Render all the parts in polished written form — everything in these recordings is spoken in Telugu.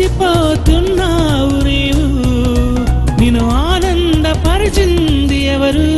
మురిసిపోతున్నావు నీవు, నిన్ను ఆనందపరిచింది ఎవరు?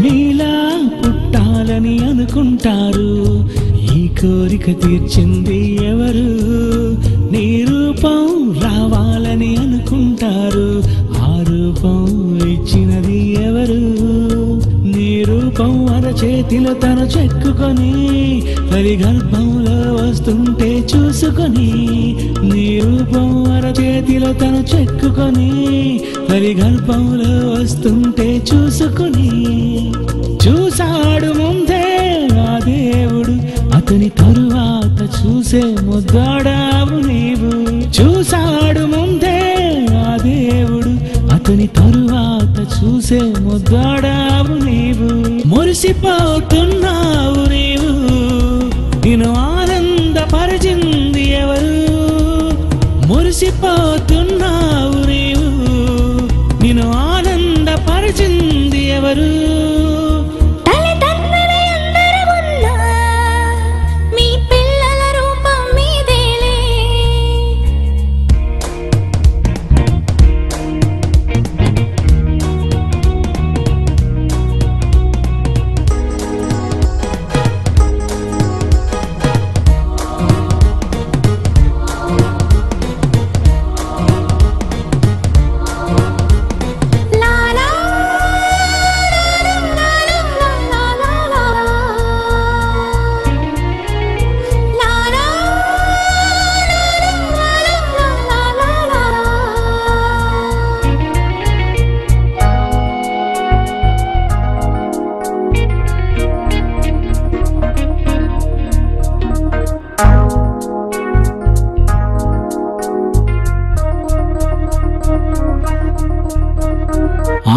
నీలా పుట్టాలని అనుకుంటారు, ఈ కోరిక తీర్చింది ఎవరు? నీ రూపం రావాలని అనుకుంటారు, ఆ రూపం ఇచ్చినది ఎవరు? నీ రూపం అరచేతిలో తను చెక్కుకొని పరిగర్భంలో వస్తుంటే చూసుకొని, నీ రూపం అరచేతిలో తను చెక్కుకొని పరిగర్భంలో వస్తుంటే చూసుకొని, చూశాడు ముందే ఆ దేవుడు, అతని తరువాత చూసే ముద్దాడావు నీవు. చూశాడు ముందే ఆ దేవుడు, అతని తరువాత చూసే ముద్దాడావు నీవు. మురిసిపోతున్నావు నీవు, నిన్ను ఆనందపరిచింది ఎవరు? మురిసిపోతున్నావు నీవు, నిన్ను ఆనందపరిచింది ఎవరు?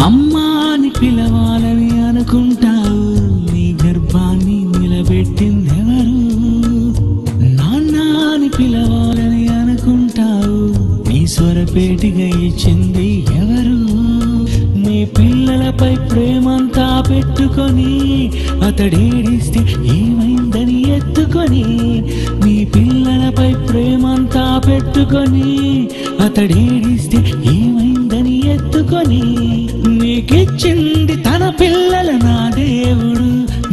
అమ్మాని పిలవాలని అనుకుంటావు, నీ గర్భాన్ని నిలబెట్టిందెవరు? నాన్నని పిలవాలని అనుకుంటావు, నీ స్వరపేటిగా ఇచ్చింది ఎవరు? నీ పిల్లలపై ప్రేమంతా పెట్టుకొని అతడేడిస్తే ఏమైందని ఎత్తుకొని, నీ పిల్లలపై ప్రేమంతా పెట్టుకొని అతడేడిస్తే ఏమైందని ఎత్తుకొని, నీకిచ్చింది తన పిల్లల నా దేవుడు,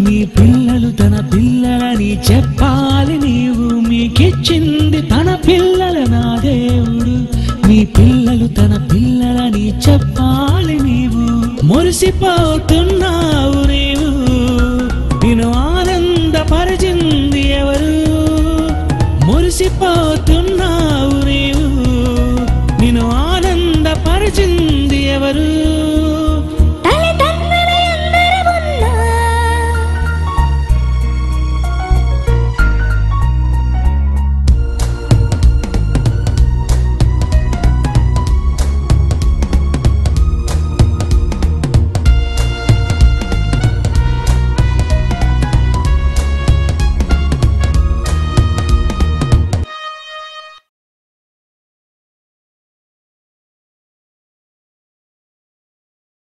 నీ పిల్లలు తన పిల్లలని చెప్పాలి నీవు. మీకిచ్చింది తన పిల్లల నా దేవుడు, నీ పిల్లలు తన పిల్లలని చెప్పాలి నీవు. మురిసిపోతున్నా